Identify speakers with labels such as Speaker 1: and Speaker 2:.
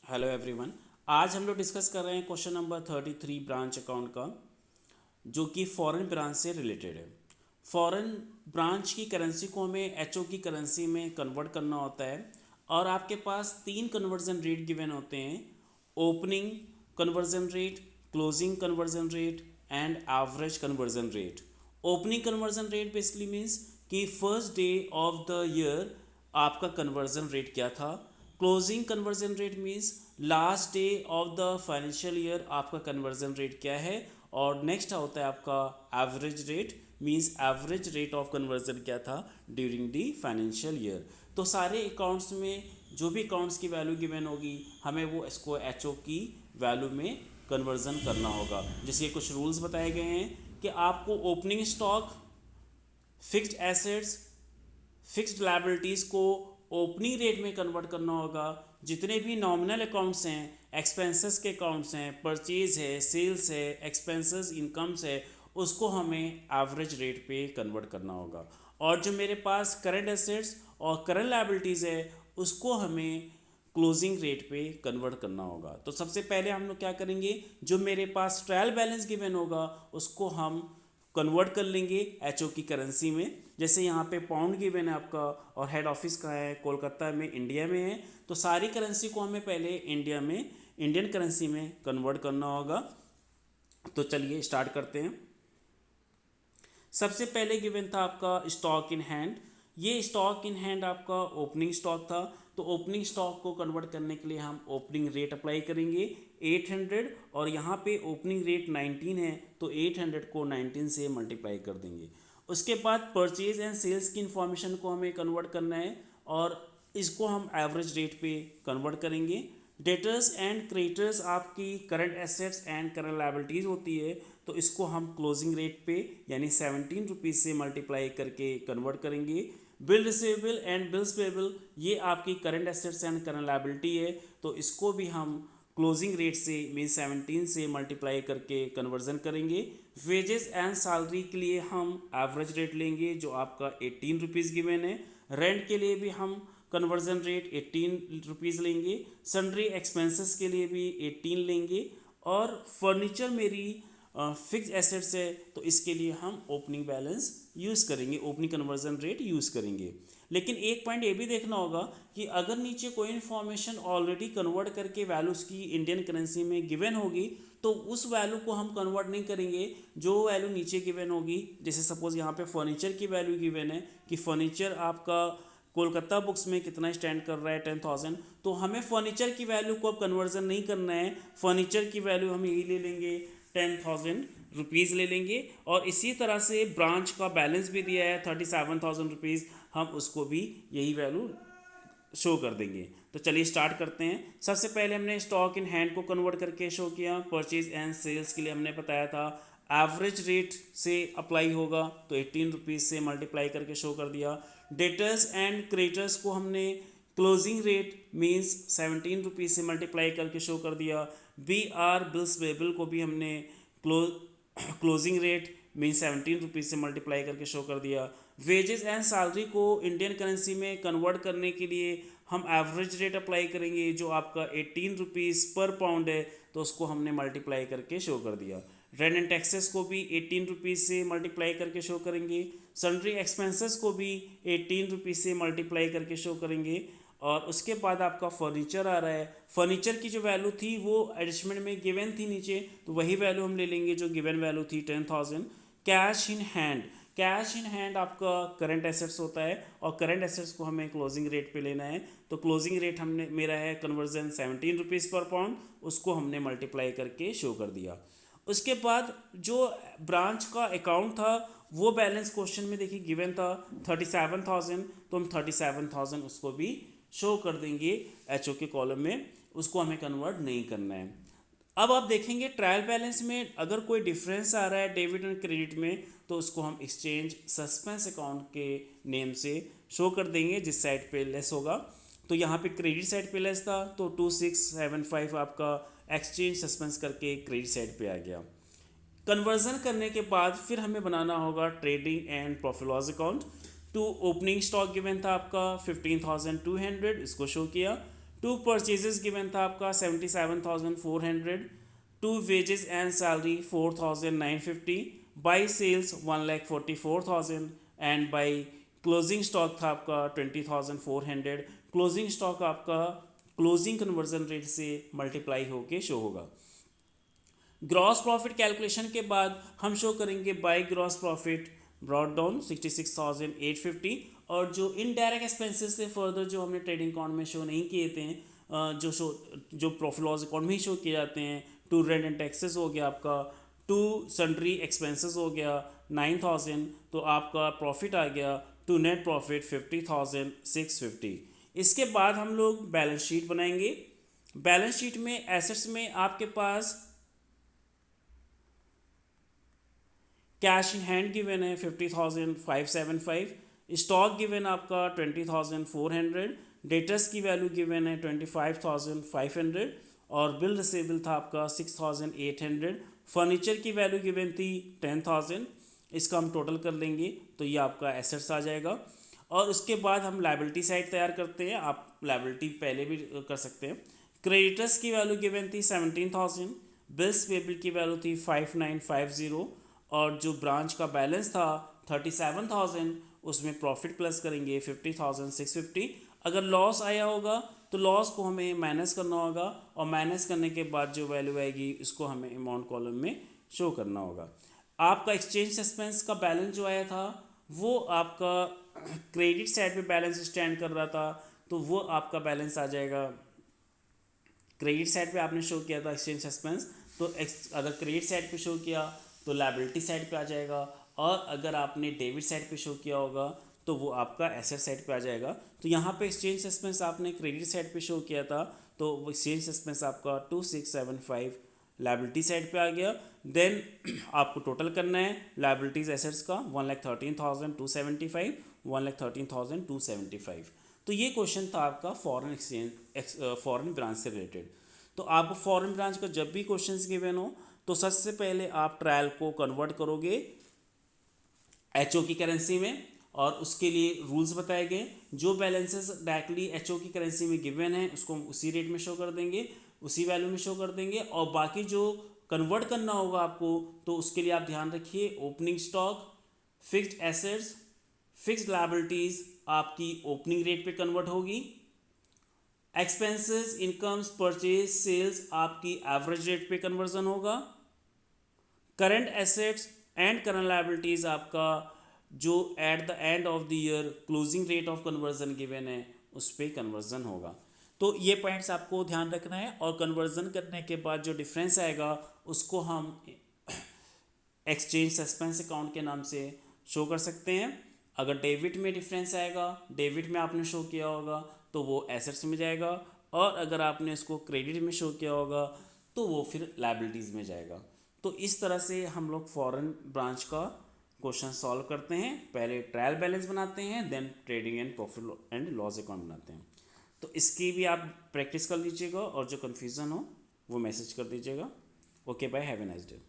Speaker 1: Hello everyone. आज हम लोग डिस्कस कर रहे हैं क्वेश्चन नंबर 33 ब्रांच अकाउंट का, जो कि फॉरेन ब्रांच से रिलेटेड है। फॉरेन ब्रांच की करेंसी को हमें एचओ की करेंसी में कन्वर्ट करना होता है और आपके पास तीन कन्वर्जन रेट गिवन होते हैं: opening conversion rate, closing conversion rate and average conversion rate. Opening conversion rate basically means कि first day of the year आपका कन्वर्जन रेट क्या था। Closing conversion rate means last day of the financial year आपका conversion rate क्या है। और next होता है आपका average rate, means average rate of conversion क्या था ड्यूरिंग द फाइनेंशियल ईयर। तो सारे अकाउंट्स में जो भी अकाउंट्स की वैल्यू गिवन होगी हमें वो इसको एचओ की वैल्यू में कन्वर्जन करना होगा। जिसके कुछ रूल्स बताए गए हैं कि आपको opening stock, fixed assets, fixed liabilities को ओपनिंग रेट में कन्वर्ट करना होगा। जितने भी नॉमिनल अकाउंट्स हैं, एक्सपेंसेस के अकाउंट्स हैं, परचेज है, सेल्स है, एक्सपेंसेस इनकम्स है, उसको हमें एवरेज रेट पे कन्वर्ट करना होगा। और जो मेरे पास करंट एसेट्स और करंट लायबिलिटीज़ है उसको हमें क्लोजिंग रेट पे कन्वर्ट करना होगा। तो सबसे पहले हम लोग क्या करेंगे, जो मेरे पास ट्रायल बैलेंस गिवन होगा उसको हम कन्वर्ट कर लेंगे एचओ की करेंसी में। जैसे यहाँ पे पाउंड गिवन है आपका और हेड ऑफिस का है कोलकाता में, इंडिया में है। तो सारी करेंसी को हमें पहले इंडिया में, इंडियन करेंसी में कन्वर्ट करना होगा। तो चलिए स्टार्ट करते हैं। सबसे पहले गिवन था आपका स्टॉक इन हैंड। ये स्टॉक इन हैंड आपका ओपनिंग स्टॉक था। तो ओपनिंग स्टॉक को कन्वर्ट करने के लिए हम ओपनिंग रेट अप्लाई करेंगे 800, और यहाँ पे ओपनिंग रेट 19 है तो 800 को 19 से मल्टीप्लाई कर देंगे। उसके बाद परचेज एंड सेल्स की इंफॉर्मेशन को हमें कन्वर्ट करना है और इसको हम एवरेज रेट पे कन्वर्ट करेंगे। डेटर्स एंड क्रेडिटर्स आपकी current assets and current liabilities होती है, तो इसको हम क्लोजिंग रेट पे यानी 17 रुपीज़ से मल्टीप्लाई करके कन्वर्ट करेंगे। Bill receivable and bills payable ये आपकी current assets and current liability है, तो इसको भी हम क्लोजिंग रेट से मीन 17 से मल्टीप्लाई करके कन्वर्जन करेंगे। वेजेस एंड सैलरी के लिए हम एवरेज रेट लेंगे जो आपका 18 रुपीज़ गिवन है। रेंट के लिए भी हम कन्वर्जन रेट 18 रुपीज़ लेंगे। सन्ड्री एक्सपेंसेस के लिए भी 18 लेंगे। और फर्नीचर मेरी फिक्स एसेट्स है तो इसके लिए हम ओपनिंग बैलेंस यूज़ करेंगे, ओपनिंग कन्वर्जन रेट यूज़ करेंगे। लेकिन एक पॉइंट ये भी देखना होगा कि अगर नीचे कोई इन्फॉर्मेशन ऑलरेडी कन्वर्ट करके वैल्यूज़ की इंडियन करेंसी में गिवन होगी तो उस वैल्यू को हम कन्वर्ट नहीं करेंगे जो वैल्यू नीचे गिवन होगी। जैसे सपोज यहाँ पे फर्नीचर की वैल्यू गिवन है कि फर्नीचर आपका कोलकाता बुक्स में कितना स्टैंड कर रहा है 10,000, तो हमें फर्नीचर की वैल्यू को अब कन्वर्जन नहीं करना है। फर्नीचर की वैल्यू हम यही ले लेंगे 10,000 रुपीज़ ले लेंगे। और इसी तरह से ब्रांच का बैलेंस भी दिया है 37,000 रुपीज़, हम उसको भी यही वैल्यू शो कर देंगे। तो चलिए स्टार्ट करते हैं। सबसे पहले हमने स्टॉक इन हैंड को कन्वर्ट करके शो किया। परचेज एंड सेल्स के लिए हमने बताया था एवरेज रेट से अप्लाई होगा तो 18 रुपीज़ से मल्टीप्लाई करके शो कर दिया। डेटर्स एंड क्रेडिटर्स को हमने क्लोजिंग रेट मीन्स 17 रुपीज़ से मल्टीप्लाई करके शो कर दिया। बी आर बिल्स पेबल को भी हमने क्लोजिंग रेट मीन्स 17 रुपीज़ से मल्टीप्लाई करके शो कर दिया। वेजेस एंड सैलरी को इंडियन करेंसी में कन्वर्ट करने के लिए हम एवरेज रेट अप्लाई करेंगे जो आपका 18 रुपीज़ पर पाउंड है, तो उसको हमने मल्टीप्लाई करके शो कर दिया। रेंट एंड टैक्सेस को भी 18 रुपीज़ से मल्टीप्लाई करके शो करेंगे। सन्ड्री एक्सपेंसेस को भी 18 रुपीज़ से मल्टीप्लाई करके शो करेंगे। और उसके बाद आपका फर्नीचर आ रहा है। फर्नीचर की जो वैल्यू थी वो एडजस्टमेंट में गिवन थी नीचे, तो वही वैल्यू हम ले लेंगे जो गिवन वैल्यू थी 10,000। Cash in hand, cash in hand आपका करंट एसेट्स होता है और करंट एसेट्स को हमें क्लोजिंग रेट पे लेना है। तो क्लोजिंग रेट हमने मेरा है कन्वर्जन 17 रुपीज़ पर पाउंड, उसको हमने मल्टीप्लाई करके शो कर दिया। उसके बाद जो ब्रांच का अकाउंट था वो बैलेंस क्वेश्चन में देखिए गिवन था 37,000, तो हम 37,000 उसको भी शो कर देंगे एचओ के कॉलम में, उसको हमें कन्वर्ट नहीं करना है। अब आप देखेंगे ट्रायल बैलेंस में अगर कोई डिफरेंस आ रहा है डेबिट एंड क्रेडिट में तो उसको हम एक्सचेंज सस्पेंस अकाउंट के नेम से शो कर देंगे जिस साइड पे लेस होगा। तो यहाँ पे क्रेडिट साइड पे लेस था तो 2675 आपका एक्सचेंज सस्पेंस करके क्रेडिट साइड पे आ गया। कन्वर्जन करने के बाद फिर हमें बनाना होगा trading and profit loss account. To opening stock given था आपका 15,200, इसको शो किया। टू परचेजेस गिवन था आपका 77,400, to wages and salary 4,950, by sales 1,44,000 and by closing stock था आपका 20,400। क्लोजिंग स्टॉक आपका क्लोजिंग कन्वर्जन रेट से मल्टीप्लाई होके शो होगा। ग्रॉस प्रॉफिट कैलकुलेशन के बाद हम शो करेंगे by gross profit brought down 66,850, और जो इनडायरेक्ट एक्सपेंसेस थे फर्दर जो हमने ट्रेडिंग अकाउंट में शो नहीं किए थे, जो प्रॉफिट लॉस अकाउंट में ही शो किए जाते हैं, टू रेंट एंड टैक्सेस हो गया आपका, टू सन्ड्री एक्सपेंसेस हो गया 9,000, तो आपका प्रॉफिट आ गया टू नेट प्रॉफिट 50,650। इसके बाद हम लोग बैलेंस शीट बनाएंगे। बैलेंस शीट में एसेट्स में आपके पास कैश इन हैंड गिवन है 50,575, स्टॉक गिवन आपका 20,400, डेटर्स की वैल्यू गिवन है 25,500, और बिल रिसेबल था आपका 6,800, फर्नीचर की वैल्यू गिवन थी 10,000। इसका हम टोटल कर लेंगे तो ये आपका एसेट्स आ जाएगा। और उसके बाद हम लायबिलिटी साइड तैयार करते हैं, आप लायबिलिटी पहले भी कर सकते हैं। क्रेडिटर्स की वैल्यू गिवन थी 17,000, बिल्स पेबल की वैल्यू थी 5,950, और जो ब्रांच का बैलेंस था 37,000, उसमें प्रॉफिट प्लस करेंगे 50,650। अगर लॉस आया होगा तो लॉस को हमें माइनस करना होगा, और माइनस करने के बाद जो वैल्यू आएगी इसको हमें अमाउंट कॉलम में शो करना होगा। आपका एक्सचेंज एक्सपेंस का बैलेंस जो आया था वो आपका क्रेडिट साइड पे बैलेंस स्टैंड कर रहा था, तो वो आपका बैलेंस आ जाएगा। क्रेडिट साइड पे आपने शो किया था एक्सचेंज एक्सपेंस, तो अगर क्रेडिट साइड पे शो किया तो लायबिलिटी साइड पे आ जाएगा, और अगर आपने डेबिट साइड पे शो किया होगा तो वो आपका एसेट साइड पे आ जाएगा। तो यहाँ पे एक्सचेंज एक्सपेंस आपने क्रेडिट साइड पे शो किया था, तो वो एक्सचेंज एक्सपेंस आपका 2675 लायबिलिटी साइड पे आ गया। देन आपको टोटल करना है लायबिलिटीज एसेट्स का 1,13,275, 1,13,275। तो ये क्वेश्चन था आपका फॉरेन एक्सचेंज फॉरेन ब्रांच से रिलेटेड। तो आपको फॉरेन ब्रांच का जब भी क्वेश्चंस गिवन हो तो सबसे पहले आप ट्रायल को कन्वर्ट करोगे एचओ की करेंसी में, और उसके लिए रूल्स बताए गए। जो बैलेंसेस डायरेक्टली एचओ की करेंसी में गिवन है उसको हम उसी रेट में शो कर देंगे, उसी वैल्यू में शो कर देंगे, और बाकी जो कन्वर्ट करना होगा आपको तो उसके लिए आप ध्यान रखिए opening stock, fixed assets, fixed liabilities आपकी ओपनिंग रेट पे कन्वर्ट होगी, एक्सपेंसेस, इनकम्स, परचेज, सेल्स आपकी एवरेज रेट पे कन्वर्जन होगा, current assets and current liabilities आपका जो at the end of the year closing rate of conversion given है उस पर कन्वर्जन होगा। तो ये पॉइंट्स आपको ध्यान रखना है, और कन्वर्जन करने के बाद जो डिफरेंस आएगा उसको हम एक्सचेंज एक्सपेंस अकाउंट के नाम से शो कर सकते हैं। अगर डेबिट में डिफरेंस आएगा, डेबिट में आपने शो किया होगा तो वो एसेट्स में जाएगा, और अगर आपने इसको क्रेडिट में शो किया होगा तो वो फिर लायबिलिटीज़ में जाएगा। तो इस तरह से हम लोग फॉरेन ब्रांच का क्वेश्चन सॉल्व करते हैं। पहले ट्रायल बैलेंस बनाते हैं, then trading and profit and loss account बनाते हैं। तो इसकी भी आप प्रैक्टिस कर लीजिएगा, और जो कन्फ्यूज़न हो वो मैसेज कर दीजिएगा। Okay bye, have a nice day.